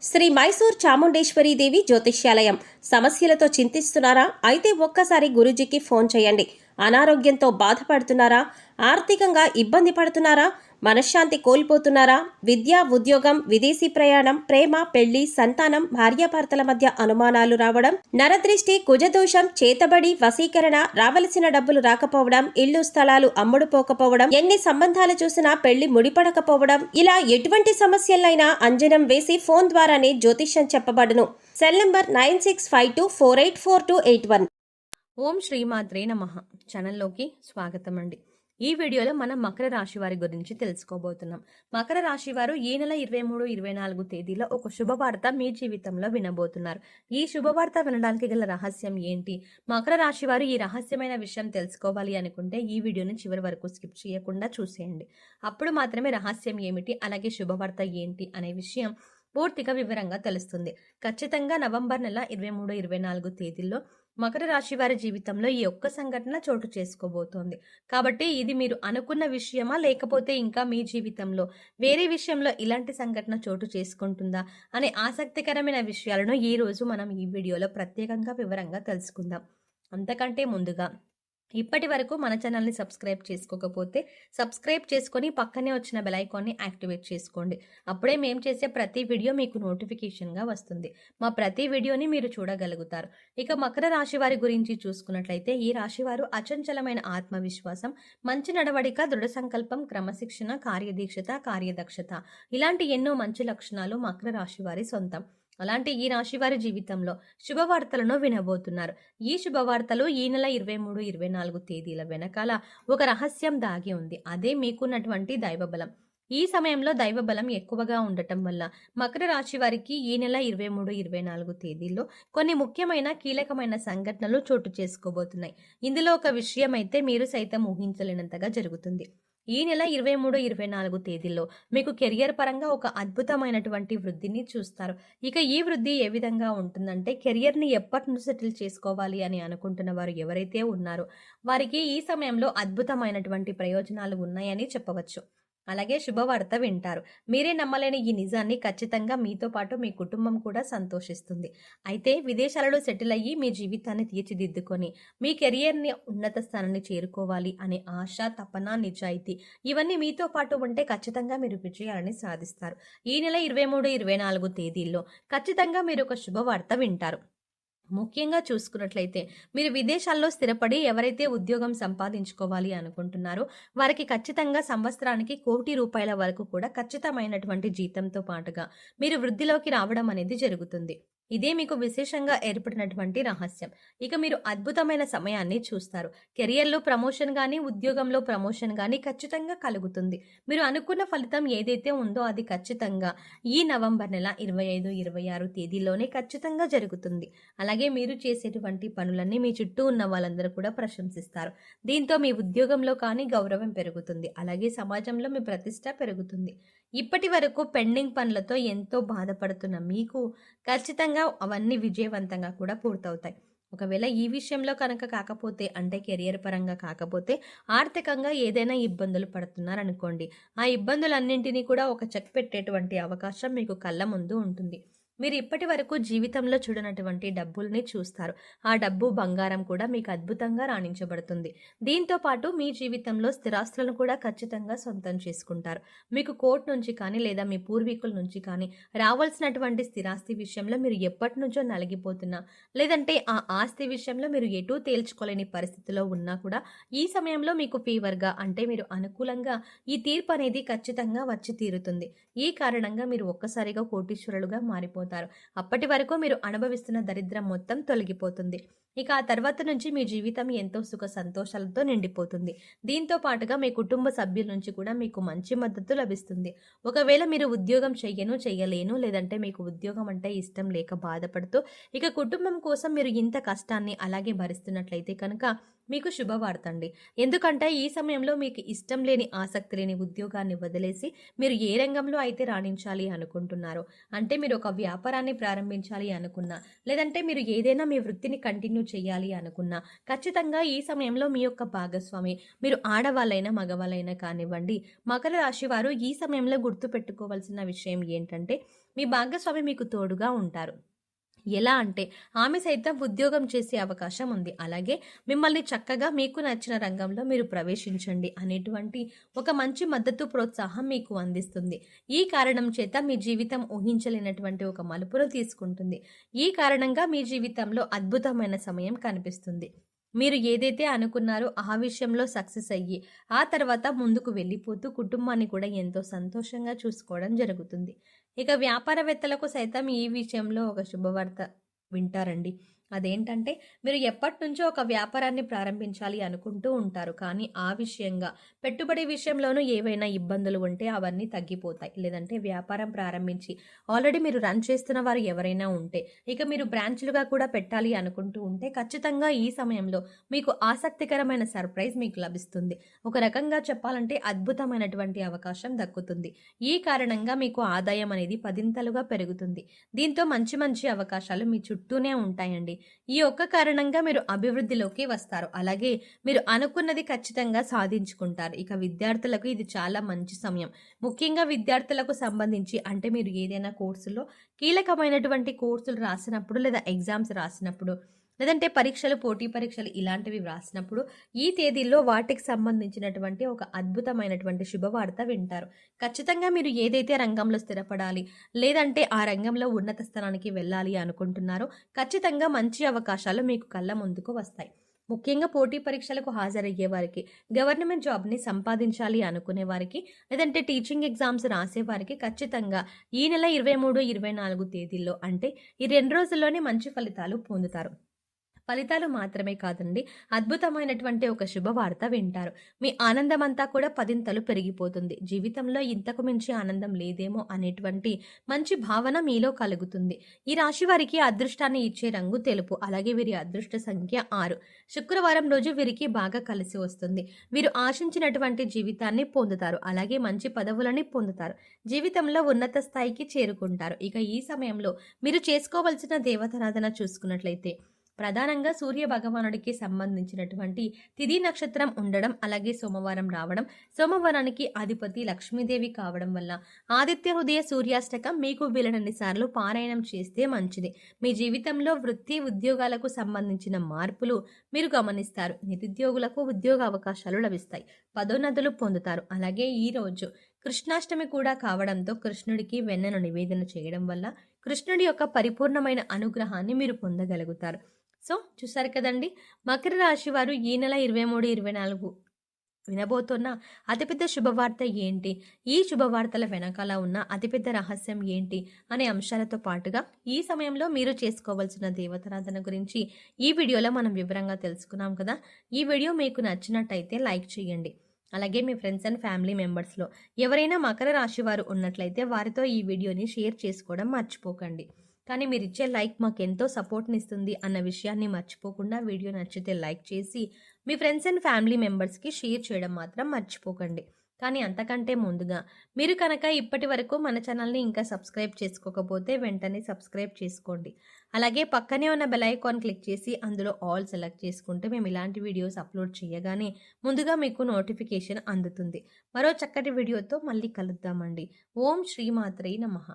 శ్రీ మైసూర్ చాముండేశ్వరి దేవి జ్యోతిష్యాలయం. సమస్యలతో చింతిస్తున్నారా? అయితే ఒక్కసారి గురూజీకి ఫోన్ చేయండి. అనారోగ్యంతో బాధపడుతున్నారా? ఆర్థికంగా ఇబ్బంది పడుతున్నారా? మనశ్శాంతి కోల్పోతున్నారా? విద్య, ఉద్యోగం, విదేశీ ప్రయాణం, ప్రేమ, పెళ్లి, సంతానం, భార్యాభర్తల మధ్య అనుమానాలు రావడం, నరదృష్టి, కుజదోషం, చేతబడి, వశీకరణ, రావలసిన డబ్బులు రాకపోవడం, ఇల్లు స్థలాలు అమ్ముడుపోకపోవడం, ఎన్ని సంబంధాలు చూసినా పెళ్లి ముడిపడకపోవడం, ఇలా ఎటువంటి సమస్యలైనా అంజనం వేసి ఫోన్ ద్వారానే జ్యోతిష్యం చెప్పబడును. Cell number 9652484281. ఓం శ్రీమాత్రే నమః. ఛానల్లోకి స్వాగతం అండి. ఈ వీడియోలో మనం మకర రాశి వారి గురించి తెలుసుకోబోతున్నాం. మకర రాశి వారు ఈ నెల 23-24 తేదీలో ఒక శుభవార్త మీ జీవితంలో వినబోతున్నారు. ఈ శుభవార్త వినడానికి గల రహస్యం ఏంటి? మకర రాశి వారు ఈ రహస్యమైన విషయం తెలుసుకోవాలి అనుకుంటే ఈ వీడియోని చివరి వరకు స్కిప్ చేయకుండా చూసేయండి. అప్పుడు మాత్రమే రహస్యం ఏమిటి, అలాగే శుభవార్త ఏంటి అనే విషయం పూర్తిగా వివరంగా తెలుస్తుంది. ఖచ్చితంగా నవంబర్ నెల 23-24 తేదీల్లో మకర రాశి వారి జీవితంలో ఈ ఒక్క సంఘటన చోటు చేసుకోబోతోంది. కాబట్టి ఇది మీరు అనుకున్న విషయమా, లేకపోతే ఇంకా మీ జీవితంలో వేరే విషయంలో ఇలాంటి సంఘటన చోటు చేసుకుంటుందా అనే ఆసక్తికరమైన విషయాలను ఈ రోజు మనం ఈ వీడియోలో ప్రత్యేకంగా వివరంగా తెలుసుకుందాం. అంతకంటే ముందుగా ఇప్పటి వరకు మన ఛానల్ని సబ్స్క్రైబ్ చేసుకోకపోతే సబ్స్క్రైబ్ చేసుకొని పక్కనే వచ్చిన బెల్ ఐకాన్ని యాక్టివేట్ చేసుకోండి. అప్పుడే మేము చేసే ప్రతి వీడియో మీకు నోటిఫికేషన్గా వస్తుంది. మా ప్రతి వీడియోని మీరు చూడగలుగుతారు. ఇక మకర రాశి వారి గురించి చూసుకున్నట్లయితే ఈ రాశి వారు అచంచలమైన ఆత్మవిశ్వాసం, మంచి నడవడిక, దృఢ సంకల్పం, క్రమశిక్షణ, కార్యదీక్షత, కార్యదక్షత ఇలాంటి ఎన్నో మంచి లక్షణాలు మకర రాశి వారి సొంతం. అలాంటి ఈ రాశి వారి జీవితంలో శుభవార్తలను వినబోతున్నారు. ఈ శుభవార్తలు ఈ నెల 23-24 తేదీల వెనకాల ఒక రహస్యం దాగి ఉంది. అదే మీకున్నటువంటి దైవబలం. ఈ సమయంలో దైవబలం ఎక్కువగా ఉండటం వల్ల మకర రాశి వారికి ఈ నెల 23-24 తేదీల్లో కొన్ని ముఖ్యమైన కీలకమైన సంఘటనలు చోటు చేసుకోబోతున్నాయి. ఇందులో ఒక విషయం అయితే మీరు సైతం ఊహించలేనంతగా జరుగుతుంది. ఈ నెల 23-24 తేదీల్లో మీకు కెరియర్ పరంగా ఒక అద్భుతమైనటువంటి వృద్ధిని చూస్తారు. ఇక ఈ వృద్ధి ఏ విధంగా ఉంటుందంటే, కెరియర్ని ఎప్పటి నుంచి సెటిల్ చేసుకోవాలి అని అనుకుంటున్న వారు ఎవరైతే ఉన్నారో వారికి ఈ సమయంలో అద్భుతమైనటువంటి ప్రయోజనాలు ఉన్నాయని చెప్పవచ్చు. అలాగే శుభవార్త వింటారు. మీరే నమ్మలేని ఈ నిజాన్ని ఖచ్చితంగా మీతో పాటు మీ కుటుంబం కూడా సంతోషిస్తుంది. అయితే విదేశాలలో సెటిల్ అయ్యి మీ జీవితాన్ని తీర్చిదిద్దుకొని మీ కెరియర్ని ఉన్నత స్థానాన్ని చేరుకోవాలి అనే ఆశ, తపన, నిజాయితీ ఇవన్నీ మీతో పాటు ఉంటే ఖచ్చితంగా మీరు విజయాలని సాధిస్తారు. ఈ నెల 23-24 తేదీల్లో ఖచ్చితంగా మీరు ఒక శుభవార్త వింటారు. ముఖ్యంగా చూసుకున్నట్లయితే మీరు విదేశాల్లో స్థిరపడి ఎవరైతే ఉద్యోగం సంపాదించుకోవాలి అనుకుంటున్నారో వారికి ఖచ్చితంగా సంవత్సరానికి ₹1,00,00,000 వరకు కూడా ఖచ్చితమైనటువంటి జీతంతో పాటుగా మీరు వృద్ధిలోకి రావడం అనేది జరుగుతుంది. ఇదే మీకు విశేషంగా ఏర్పడినటువంటి రహస్యం. ఇక మీరు అద్భుతమైన సమయాన్ని చూస్తారు. కెరియర్లో ప్రమోషన్ కానీ, ఉద్యోగంలో ప్రమోషన్ కానీ ఖచ్చితంగా కలుగుతుంది. మీరు అనుకున్న ఫలితం ఏదైతే ఉందో అది ఖచ్చితంగా ఈ నవంబర్ నెల 25-26 తేదీలోనే ఖచ్చితంగా జరుగుతుంది. అలాగే మీరు చేసేటువంటి పనులన్నీ మీ చుట్టూ ఉన్న వాళ్ళందరూ కూడా ప్రశంసిస్తారు. దీంతో మీ ఉద్యోగంలో కానీ గౌరవం పెరుగుతుంది. అలాగే సమాజంలో మీ ప్రతిష్ట పెరుగుతుంది. ఇప్పటి వరకు పెండింగ్ పనులతో ఎంతో బాధపడుతున్న మీకు ఖచ్చితంగా అవన్నీ విజయవంతంగా కూడా పూర్తవుతాయి. ఒకవేళ ఈ విషయంలో కనుక కాకపోతే, అంటే కెరియర్ పరంగా కాకపోతే ఆర్థికంగా ఏదైనా ఇబ్బందులు పడుతున్నారనుకోండి, ఆ ఇబ్బందులన్నింటినీ కూడా ఒక చెక్ పెట్టేటువంటి అవకాశం మీకు కళ్ళ ముందు ఉంటుంది. మీరు ఇప్పటి వరకు జీవితంలో చూడనటువంటి డబ్బుల్ని చూస్తారు. ఆ డబ్బు, బంగారం కూడా మీకు అద్భుతంగా రాణించబడుతుంది. దీంతో పాటు మీ జీవితంలో స్థిరాస్తులను కూడా ఖచ్చితంగా సొంతం చేసుకుంటారు. మీకు కోర్టు నుంచి కానీ లేదా మీ పూర్వీకుల నుంచి కానీ రావాల్సినటువంటి స్థిరాస్తి విషయంలో మీరు ఎప్పటి నుంచో నలిగిపోతున్నా, లేదంటే ఆ ఆస్తి విషయంలో మీరు ఎటూ తేల్చుకోలేని పరిస్థితిలో ఉన్నా కూడా ఈ సమయంలో మీకు ఫేవర్గా, అంటే మీరు అనుకూలంగా ఈ తీర్పు అనేది ఖచ్చితంగా వచ్చి తీరుతుంది. ఈ కారణంగా మీరు ఒక్కసారిగా కోటీశ్వరులుగా మారిపోతారు. అప్పటి వరకు మీరు అనుభవిస్తున్న దరిద్రం మొత్తం తొలగిపోతుంది. ఇక ఆ తర్వాత నుంచి మీ జీవితం ఎంతో సుఖ సంతోషాలతో నిండిపోతుంది. దీంతో పాటుగా మీ కుటుంబ సభ్యుల నుంచి కూడా మీకు మంచి మద్దతు లభిస్తుంది. ఒకవేళ మీరు ఉద్యోగం చెయ్యలేను, లేదంటే మీకు ఉద్యోగం అంటే ఇష్టం లేక బాధపడుతూ ఇక కుటుంబం కోసం మీరు ఇంత కష్టాన్ని అలాగే భరిస్తున్నట్లయితే కనుక మీకు శుభవార్త అండి. ఎందుకంటే ఈ సమయంలో మీకు ఇష్టం లేని, ఆసక్తి లేని ఉద్యోగాన్ని వదిలేసి మీరు ఏ రంగంలో అయితే రాణించాలి అనుకుంటున్నారో, అంటే మీరు ఒక వ్యాపారాన్ని ప్రారంభించాలి అనుకున్నా, లేదంటే మీరు ఏదైనా మీ వృత్తిని కంటిన్యూ చేయాలి అనుకున్నా, ఖచ్చితంగా ఈ సమయంలో మీ యొక్క భాగస్వామి, మీరు ఆడవాళ్ళైనా మగవాళ్ళైనా కానివ్వండి, మకర రాశి వారు ఈ సమయంలో గుర్తుపెట్టుకోవాల్సిన విషయం ఏంటంటే, మీ భాగస్వామి మీకు తోడుగా ఉంటారు. ఎలా అంటే ఆమె సైతం ఉద్యోగం చేసే అవకాశం ఉంది. అలాగే మిమ్మల్ని చక్కగా మీకు నచ్చిన రంగంలో మీరు ప్రవేశించండి అనేటువంటి ఒక మంచి మద్దతు, ప్రోత్సాహం మీకు అందిస్తుంది. ఈ కారణం చేత మీ జీవితం ఊహించలేనటువంటి ఒక మలుపును తీసుకుంటుంది. ఈ కారణంగా మీ జీవితంలో అద్భుతమైన సమయం కనిపిస్తుంది. మీరు ఏదైతే అనుకున్నారో ఆ విషయంలో సక్సెస్ అయ్యి ఆ తర్వాత ముందుకు వెళ్ళిపోతూ కుటుంబాన్ని కూడా ఎంతో సంతోషంగా చూసుకోవడం జరుగుతుంది. ఇక వ్యాపారవేత్తలకు సైతం ఈ విషయంలో ఒక శుభవార్త వింటారండి. అదేంటంటే మీరు ఎప్పటినుంచో ఒక వ్యాపారాన్ని ప్రారంభించాలి అనుకుంటూ ఉంటారు. కానీ ఆ విషయంగా పెట్టుబడి విషయంలోనూ ఏవైనా ఇబ్బందులు ఉంటే అవన్నీ తగ్గిపోతాయి. లేదంటే వ్యాపారం ప్రారంభించి ఆల్రెడీ మీరు రన్ చేస్తున్న వారు ఎవరైనా ఉంటే, ఇక మీరు బ్రాంచ్లుగా కూడా పెట్టాలి అనుకుంటూ ఉంటే ఖచ్చితంగా ఈ సమయంలో మీకు ఆసక్తికరమైన సర్ప్రైజ్ మీకు లభిస్తుంది. ఒక రకంగా చెప్పాలంటే అద్భుతమైనటువంటి అవకాశం దక్కుతుంది. ఈ కారణంగా మీకు ఆదాయం అనేది పదింతలుగా పెరుగుతుంది. దీంతో మంచి మంచి అవకాశాలు మీ చుట్టూనే ఉంటాయండి. ఈ ఒక్క కారణంగా మీరు అభివృద్ధిలోకి వస్తారు. అలాగే మీరు అనుకున్నది ఖచ్చితంగా సాధించుకుంటారు. ఇక విద్యార్థులకు ఇది చాలా మంచి సమయం. ముఖ్యంగా విద్యార్థులకు సంబంధించి అంటే మీరు ఏదైనా కోర్సులో కీలకమైనటువంటి కోర్సులు రాసినప్పుడు లేదా ఎగ్జామ్స్ రాసినప్పుడు, లేదంటే పరీక్షలు, పోటీ పరీక్షలు ఇలాంటివి వ్రాసినప్పుడు ఈ తేదీల్లో వాటికి సంబంధించినటువంటి ఒక అద్భుతమైనటువంటి శుభవార్త వింటారు. ఖచ్చితంగా మీరు ఏదైతే రంగంలో స్థిరపడాలి, లేదంటే ఆ రంగంలో ఉన్నత స్థానానికి వెళ్ళాలి అనుకుంటున్నారో ఖచ్చితంగా మంచి అవకాశాలు మీకు కళ్ళ ముందుకు వస్తాయి. ముఖ్యంగా పోటీ పరీక్షలకు హాజరయ్యే వారికి, గవర్నమెంట్ జాబ్ని సంపాదించాలి అనుకునే వారికి, లేదంటే టీచింగ్ ఎగ్జామ్స్ రాసే వారికి ఖచ్చితంగా ఈ నెల 23, 24 తేదీల్లో అంటే ఈ 2 రోజుల్లోనే మంచి ఫలితాలు పొందుతారు. ఫలితాలు మాత్రమే కాదండి, అద్భుతమైనటువంటి ఒక శుభవార్త వింటారు. మీ ఆనందమంతా కూడా పదింతలు పెరిగిపోతుంది. జీవితంలో ఇంతకు మించి ఆనందం లేదేమో అనేటువంటి మంచి భావన మీలో కలుగుతుంది. ఈ రాశి వారికి అదృష్టాన్ని ఇచ్చే రంగు తెలుపు. అలాగే వీరి అదృష్ట సంఖ్య 6. శుక్రవారం రోజు వీరికి బాగా కలిసి వస్తుంది. వీరు ఆశించినటువంటి జీవితాన్ని పొందుతారు. అలాగే మంచి పదవులని పొందుతారు. జీవితంలో ఉన్నత స్థాయికి చేరుకుంటారు. ఇక ఈ సమయంలో మీరు చేసుకోవలసిన దేవతారాధన చూసుకున్నట్లయితే ప్రధానంగా సూర్య భగవానుడికి సంబంధించినటువంటి తిథి నక్షత్రం ఉండడం, అలాగే సోమవారం రావడం, సోమవారానికి అధిపతి లక్ష్మీదేవి కావడం వల్ల ఆదిత్య హృదయ సూర్యాష్టకం మీకు వీలైనన్ని సార్లు పారాయణం చేస్తే మంచిది. మీ జీవితంలో వృత్తి, ఉద్యోగాలకు సంబంధించిన మార్పులు మీరు గమనిస్తారు. నిరుద్యోగులకు ఉద్యోగ అవకాశాలు లభిస్తాయి. పదోన్నతులు పొందుతారు. అలాగే ఈ రోజు కృష్ణాష్టమి కూడా కావడంతో కృష్ణుడికి వెన్నను నివేదన చేయడం వల్ల కృష్ణుడి యొక్క పరిపూర్ణమైన అనుగ్రహాన్ని మీరు పొందగలుగుతారు. సో చూసారు కదండి, మకర రాశి వారు ఈ నెల 23, 24 వినబోతున్న అతిపెద్ద శుభవార్త ఏంటి, ఈ శుభవార్తల వెనకాల ఉన్న అతిపెద్ద రహస్యం ఏంటి అనే అంశాలతో పాటుగా ఈ సమయంలో మీరు చేసుకోవాల్సిన దేవతారాధన గురించి ఈ వీడియోలో మనం వివరంగా తెలుసుకున్నాం కదా. ఈ వీడియో మీకు నచ్చినట్టయితే లైక్ చేయండి. అలాగే మీ ఫ్రెండ్స్ అండ్ ఫ్యామిలీ మెంబర్స్లో ఎవరైనా మకర రాశి వారు ఉన్నట్లయితే వారితో ఈ వీడియోని షేర్ చేసుకోవడం మర్చిపోకండి. కానీ మీరు ఇచ్చే లైక్ మాకు ఎంతో సపోర్ట్ని ఇస్తుంది అన్న విషయాన్ని మర్చిపోకుండా వీడియో నచ్చితే లైక్ చేసి మీ ఫ్రెండ్స్ అండ్ ఫ్యామిలీ మెంబర్స్కి షేర్ చేయడం మాత్రం మర్చిపోకండి. కానీ అంతకంటే ముందుగా మీరు కనుక ఇప్పటి వరకు మన ఛానల్ని ఇంకా సబ్స్క్రైబ్ చేసుకోకపోతే వెంటనే సబ్స్క్రైబ్ చేసుకోండి. అలాగే పక్కనే ఉన్న బెల్ ఐకాన్ క్లిక్ చేసి అందులో ఆల్ సెలెక్ట్ చేసుకుంటే మేము ఇలాంటి వీడియోస్ అప్లోడ్ చేయగానే ముందుగా మీకు నోటిఫికేషన్ అందుతుంది. మరో చక్కటి వీడియోతో మళ్ళీ కలుద్దామండి. ఓం శ్రీమాత్రే నమః.